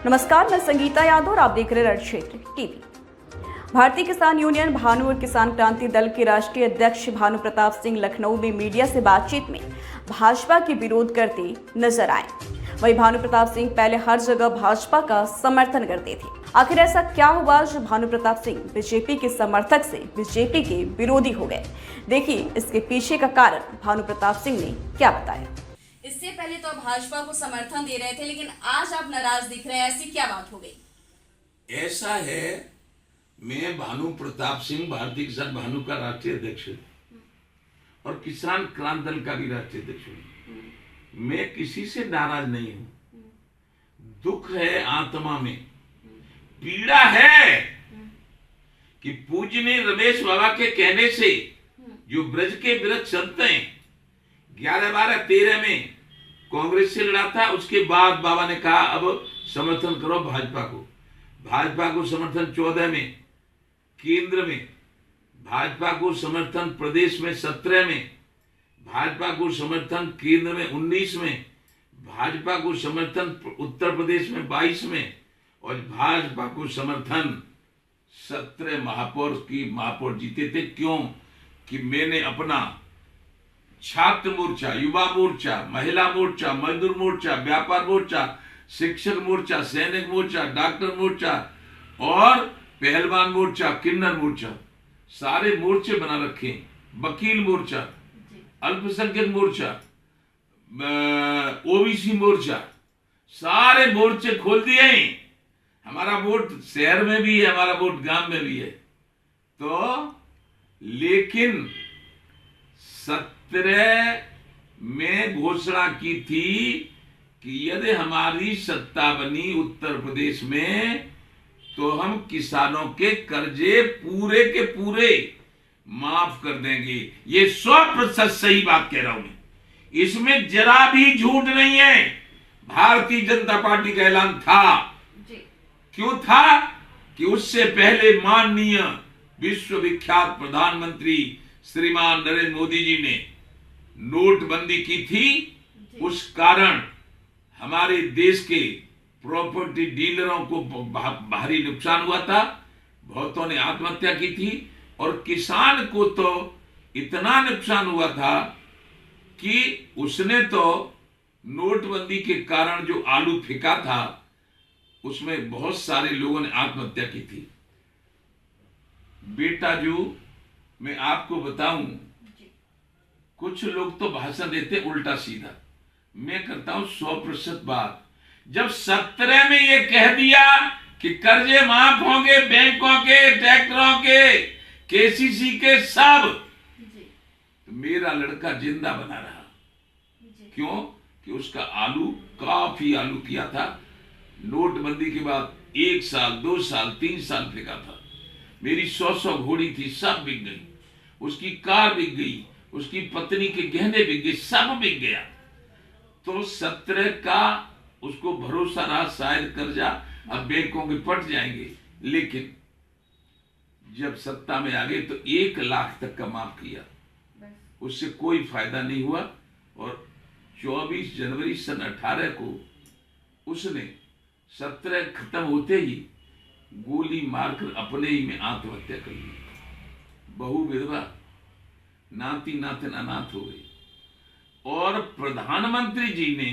नमस्कार, मैं संगीता यादव और आप देख रहे हैं रण क्षेत्र टीवी। भारतीय किसान यूनियन भानु और किसान क्रांति दल के राष्ट्रीय अध्यक्ष भानु प्रताप सिंह लखनऊ में मीडिया से बातचीत में भाजपा के विरोध करते नजर आए। वहीं भानु प्रताप सिंह पहले हर जगह भाजपा का समर्थन करते थे। आखिर ऐसा क्या हुआ जो भानु प्रताप सिंह बीजेपी के समर्थक से बीजेपी के विरोधी हो गए? देखिए इसके पीछे का कारण भानु प्रताप सिंह ने क्या बताया। इससे पहले तो भाजपा को समर्थन दे रहे थे, लेकिन आज आप नाराज दिख रहे हैं, ऐसी क्या बात हो गई? ऐसा है, मैं भानु प्रताप सिंह भारतीय किसान भानु का राष्ट्रीय अध्यक्ष हूँ और किसान क्रांति दल का भी राष्ट्रीय अध्यक्ष हूँ। मैं किसी से नाराज नहीं हूँ। दुख है आत्मा में, पीड़ा है कि पूजनीय रमेश बाबा के कहने से जो ब्रज के वृक्ष संत हैं 11, 12, 13 में कांग्रेस से लड़ा था, उसके बाद बाबा ने कहा अब समर्थन करो भाजपा को। भाजपा को समर्थन 14 में केंद्र में, भाजपा को समर्थन प्रदेश में 17 में, भाजपा को समर्थन केंद्र में 19 में, भाजपा को समर्थन उत्तर प्रदेश में 22 में और भाजपा को समर्थन 17 महापौर जीते थे। क्यों? कि मैंने अपना छात्र मोर्चा, युवा मोर्चा, महिला मोर्चा, मजदूर मोर्चा, व्यापार मोर्चा, शिक्षक मोर्चा, सैनिक मोर्चा, डॉक्टर मोर्चा और पहलवान मोर्चा, किन्नर मोर्चा, सारे मोर्चे बना रखे। वकील मोर्चा, अल्पसंख्यक मोर्चा, ओबीसी मोर्चा, सारे मोर्चे खोल दिए हैं। हमारा वोट शहर में भी है, हमारा वोट गांव में भी है। तो लेकिन 17 में घोषणा की थी कि यदि हमारी सत्ता बनी उत्तर प्रदेश में तो हम किसानों के कर्जे पूरे के पूरे माफ कर देंगे। ये 100% सही बात कह रहा हूं मैं, इसमें जरा भी झूठ नहीं है। भारतीय जनता पार्टी का ऐलान था। क्यों था? कि उससे पहले माननीय विश्वविख्यात प्रधानमंत्री श्रीमान नरेंद्र मोदी जी ने नोटबंदी की थी। उस कारण हमारे देश के प्रॉपर्टी डीलरों को भारी नुकसान हुआ था, बहुतों ने आत्महत्या की थी और किसान को तो इतना नुकसान हुआ था कि उसने तो नोटबंदी के कारण जो आलू फेंका था उसमें बहुत सारे लोगों ने आत्महत्या की थी। बेटा जो मैं आपको बताऊं, कुछ लोग तो भाषण देते उल्टा सीधा, मैं करता हूं 100% बात। जब 17 में ये कह दिया कि कर्जे माफ होंगे, बैंकों के, ट्रैक्टरों के, केसीसी के, सब, तो मेरा लड़का जिंदा बना रहा। क्यों? कि उसका आलू, काफी आलू किया था। नोटबंदी के बाद 1 साल, 2 साल, 3 साल फेंका था। मेरी 100 घोड़ी थी, सब बिक गई। उसकी कार बिक गई, उसकी पत्नी के गहने बिक गए, सब बिक गया। तो 17 का उसको भरोसा रहा शायद कर्जा अब बैंकों के पट जाएंगे, लेकिन जब सत्ता में आ गए तो 1 लाख तक का माफ किया, उससे कोई फायदा नहीं हुआ। और 24 जनवरी सन 18 को उसने 17 खत्म होते ही गोली मारकर अपने ही में आत्महत्या कर ली। बहु विधवा, नाती नातिन अनाथ हो गई। और प्रधानमंत्री जी ने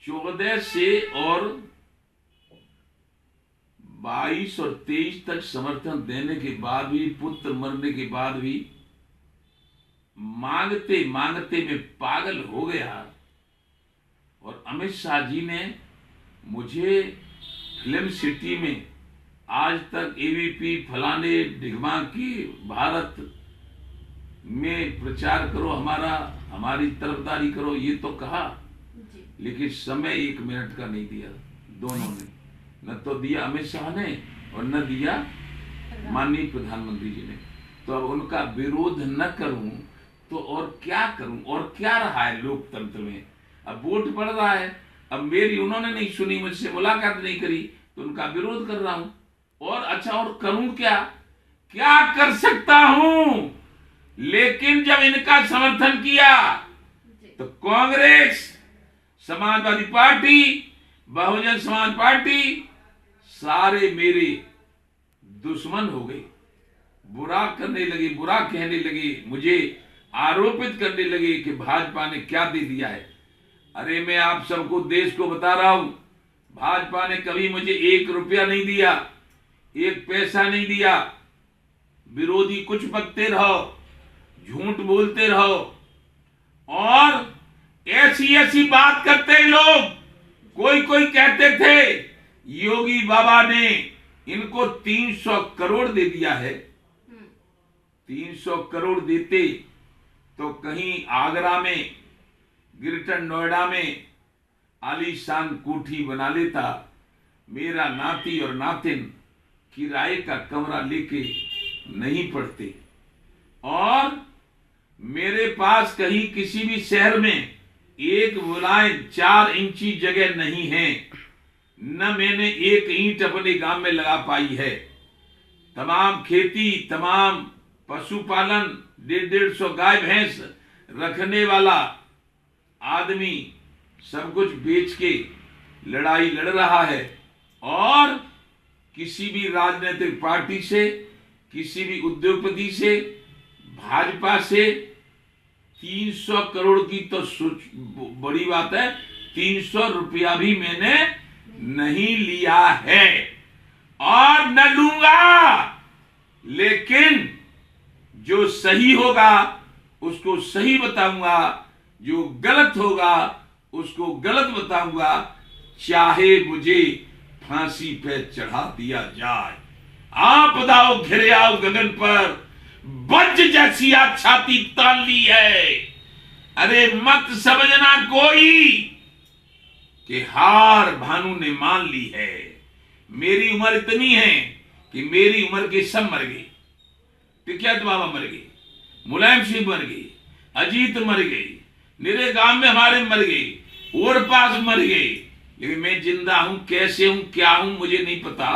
14 से और 22 और 23 तक समर्थन देने के बाद भी, पुत्र मरने के बाद भी मांगते मांगते में पागल हो गया। और अमित शाह जी ने मुझे फिल्म सिटी में आज तक एबीपी फलाने ढिगमा की भारत में प्रचार करो, हमारी तरफदारी करो, ये तो कहा, लेकिन समय 1 मिनट का नहीं दिया। दोनों ने न तो दिया अमित शाह ने और न दिया माननीय प्रधानमंत्री जी ने। तो अब उनका विरोध न करूं तो और क्या करूं? और क्या रहा है लोकतंत्र में? अब वोट पड़ रहा है, अब मेरी उन्होंने नहीं सुनी, मुझसे मुलाकात नहीं करी, तो उनका विरोध कर रहा हूं। और अच्छा, और करूं क्या? क्या कर सकता हूं? लेकिन जब इनका समर्थन किया तो कांग्रेस, समाजवादी पार्टी, बहुजन समाज पार्टी सारे मेरे दुश्मन हो गए, बुरा करने लगे, बुरा कहने लगे, मुझे आरोपित करने लगे कि भाजपा ने क्या दे दिया है। अरे मैं आप सबको, देश को बता रहा हूं, भाजपा ने कभी मुझे 1 रुपया नहीं दिया, 1 पैसा नहीं दिया। विरोधी कुछ बकते रहो, झूठ बोलते रहो और ऐसी ऐसी बात करते हैं लोग। कोई कहते थे योगी बाबा ने इनको 300 करोड़ दे दिया है। 300 करोड़ देते तो कहीं आगरा में, ग्रेटर नोएडा में आलीशान कोठी बना लेता। मेरा नाती और नातिन किराए का कमरा लेके नहीं पड़ते और मेरे पास कहीं किसी भी शहर में एक मुलायम 4 इंची जगह नहीं है, न मैंने 1 ईंट अपने गांव में लगा पाई है। तमाम खेती, तमाम पशुपालन, 150 गाय भैंस रखने वाला आदमी सब कुछ बेच के लड़ाई लड़ रहा है और किसी भी राजनीतिक पार्टी से, किसी भी उद्योगपति से, भाजपा से 300 करोड़ की तो बड़ी बात है, 300 रुपया भी मैंने नहीं लिया है और न लूंगा। लेकिन जो सही होगा उसको सही बताऊंगा, जो गलत होगा उसको गलत बताऊंगा, चाहे मुझे फांसी पे चढ़ा दिया जाए। आप दाओ घिरे आओ गगन पर, वज्र जैसी आप छाती तान ली है। अरे मत समझना कोई कि हार भानु ने मान ली है। मेरी उम्र इतनी है कि मेरी उम्र के सब मर गए। टिकैत बाबा मर गए, मुलायम सिंह मर गए, अजीत मर गए, मेरे गांव में हमारे मर गए, और पास मर गए, लेकिन मैं जिंदा हूं। कैसे हूं, क्या हूं, मुझे नहीं पता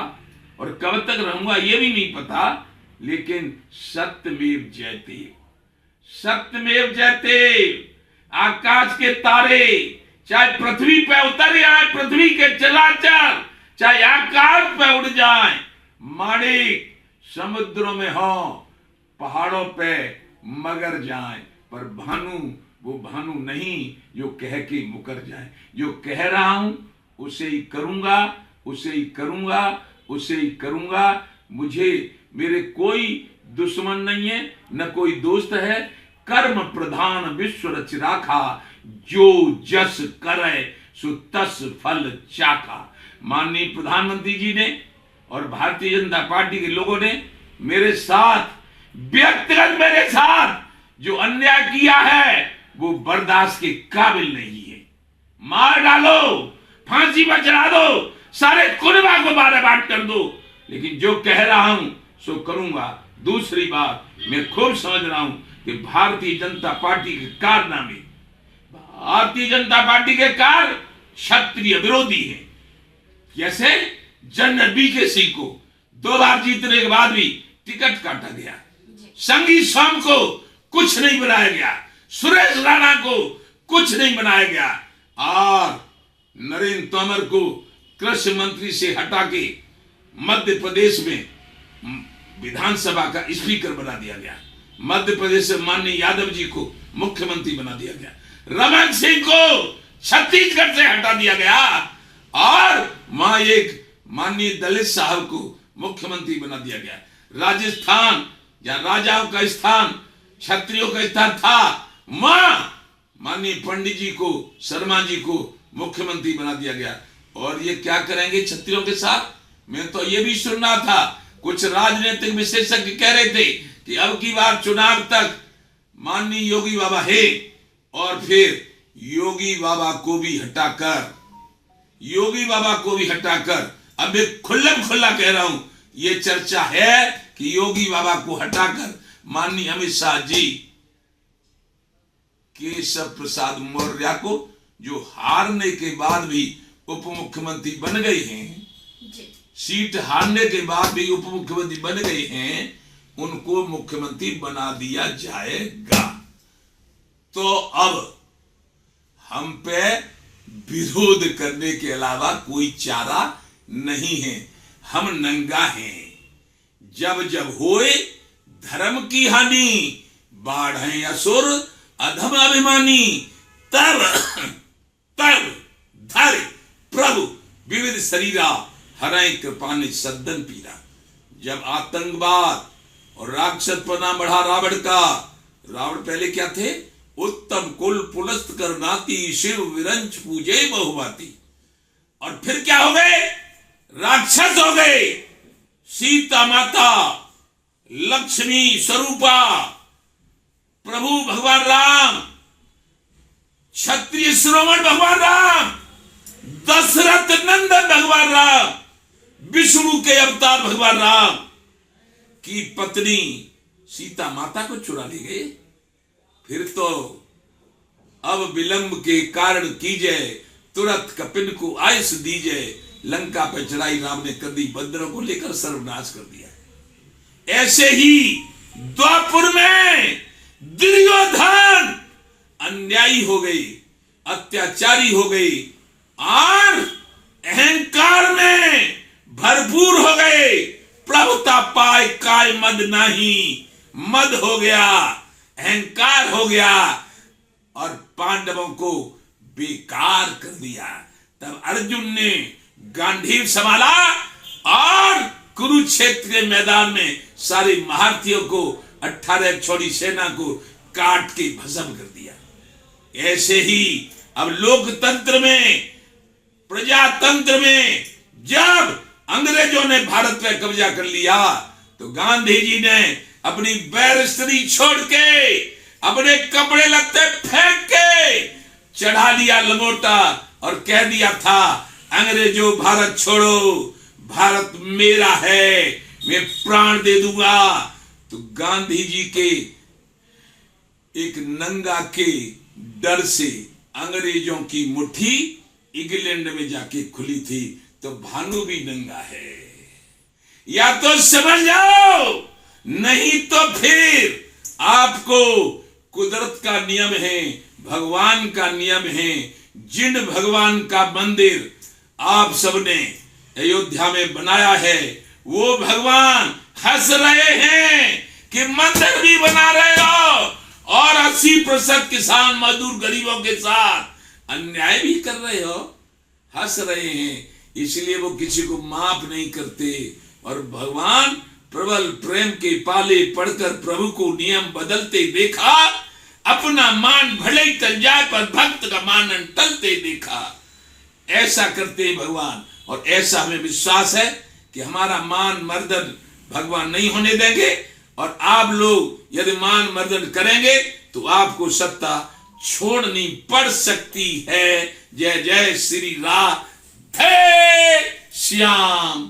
और कब तक रहूंगा ये भी नहीं पता। लेकिन सत्यमेव जयते, सत्यमेव जयते। आकाश के तारे चाहे पृथ्वी पे उतर आए, पृथ्वी के चराचर चाहे आकाश पे उड़ जाए, माणिक समुद्रों में हो, पहाड़ों पे मगर जाए, पर भानु वो भानु नहीं जो कह के मुकर जाए। जो कह रहा हूं उसे ही करूंगा, उसे ही करूंगा, उसे ही करूंगा। मुझे मेरे कोई दुश्मन नहीं है, न कोई दोस्त है। कर्म प्रधान विश्व रच राखा, जो जस करे सो तस फल चाखा। माननीय प्रधानमंत्री जी ने और भारतीय जनता पार्टी के लोगों ने मेरे साथ, व्यक्तिगत मेरे साथ जो अन्याय किया है वो बर्दाश्त के काबिल नहीं है। मार डालो, फांसी पर चढ़ा दो, सारे कुनबा को बारे बात कर दो, लेकिन जो कह रहा हूं सो करूंगा। दूसरी बात, मैं खूब समझ रहा हूं कि भारतीय जनता पार्टी के कारनामे, भारतीय जनता पार्टी के कार्य क्षत्रिय विरोधी है। जैसे जनरल बीके सिंह को 2 बार जीतने के बाद भी टिकट काटा गया, संगी स्वाम को कुछ नहीं बनाया गया, सुरेश राणा को कुछ नहीं बनाया गया और नरेंद्र तोमर को कृषि मंत्री से हटा के मध्य प्रदेश में विधानसभा का स्पीकर बना दिया गया। मध्य प्रदेश से माननीय यादव जी को मुख्यमंत्री बना दिया गया। रमन सिंह को छत्तीसगढ़ से हटा दिया गया और वहां एक माननीय दलित साहब को मुख्यमंत्री बना दिया गया। राजस्थान जहां राजाओं का स्थान, क्षत्रियों का स्थान था, वहां माननीय पंडित जी को, शर्मा जी को मुख्यमंत्री बना दिया गया। और ये क्या करेंगे क्षत्रियों के साथ? मैं तो ये भी सुन रहा था, कुछ राजनीतिक विशेषज्ञ कह रहे थे कि अब की बार चुनाव तक माननीय योगी बाबा है और फिर योगी बाबा को भी हटाकर, अब मैं खुल्लम खुल्ला कह रहा हूं, ये चर्चा है कि योगी बाबा को हटाकर माननीय अमित शाह जी केशव प्रसाद मौर्य को, जो हारने के बाद भी उप मुख्यमंत्री बन गए हैं, सीट हारने के बाद भी उप मुख्यमंत्री बन गए हैं, उनको मुख्यमंत्री बना दिया जाएगा। तो अब हम पे विरोध करने के अलावा कोई चारा नहीं है। हम नंगा हैं। जब जब होए धर्म की हानि, बाढ़ें असुर अधम अभिमानी, तब तब धर प्रभु विविध शरीरा, हरै कृपा ने सद्दन पीरा। जब आतंकवाद और राक्षसपना बढ़ा रावण का, रावण पहले क्या थे? उत्तम कुल पुलस्त करनाती, शिव विरंच पूजे बहुभाती। और फिर क्या हो गए? राक्षस हो गए। सीता माता, लक्ष्मी स्वरूपा, प्रभु भगवान राम, क्षत्रिय श्रोमण भगवान राम, दशरथ नंदन भगवान राम, विष्णु के अवतार भगवान राम की पत्नी सीता माता को चुरा ले गए। फिर तो अब विलंब के कारण कीजिए, तुरंत कपिन को आयुष दीजिए। लंका पर चढ़ाई राम ने कर दी, बंदरों को लेकर सर्वनाश कर दिया। ऐसे ही द्वापुर में दुर्योधन अन्यायी हो गई, अत्याचारी हो गई और अहंकार में भरपूर हो गए। प्रभुता पाए काय मद नहीं, मद हो गया, अहंकार हो गया और पांडवों को बेकार कर दिया। तब अर्जुन ने गांधीव संभाला और कुरुक्षेत्र के मैदान में सारे महारथियों को, 18 छोड़ी सेना को काट के भस्म कर दिया। ऐसे ही अब लोकतंत्र में, प्रजातंत्र में जब अंग्रेजों ने भारत पे कब्जा कर लिया तो गांधी जी ने अपनी बैरिस्टरी छोड़ के, अपने कपड़े लत्ते फेंक के चढ़ा लिया लंगोटा और कह दिया था, अंग्रेजों भारत छोड़ो, भारत मेरा है, मैं प्राण दे दूंगा। तो गांधी जी के एक नंगा के डर से अंग्रेजों की मुट्ठी इंग्लैंड में जाके खुली थी। तो भानु भी नंगा है, या तो समझ जाओ, नहीं तो फिर आपको कुदरत का नियम है, भगवान का नियम है। जिन भगवान का मंदिर आप सबने अयोध्या में बनाया है, वो भगवान हंस रहे हैं कि मंदिर भी बना रहे हो और 80% किसान मजदूर गरीबों के साथ अन्याय भी कर रहे हो, हंस रहे हैं। इसलिए वो किसी को माफ नहीं करते। और भगवान प्रबल प्रेम के पाले पढ़कर प्रभु को नियम बदलते देखा, अपना मान भले ही टल जाए पर भक्त का मानन टलते देखा। ऐसा करते हैं भगवान, और ऐसा हमें विश्वास है कि हमारा मान मर्दन भगवान नहीं होने देंगे। और आप लोग यदि मान मर्दन करेंगे तो आपको सत्ता छोड़नी पड़ सकती है। जय जय श्री राधे श्याम।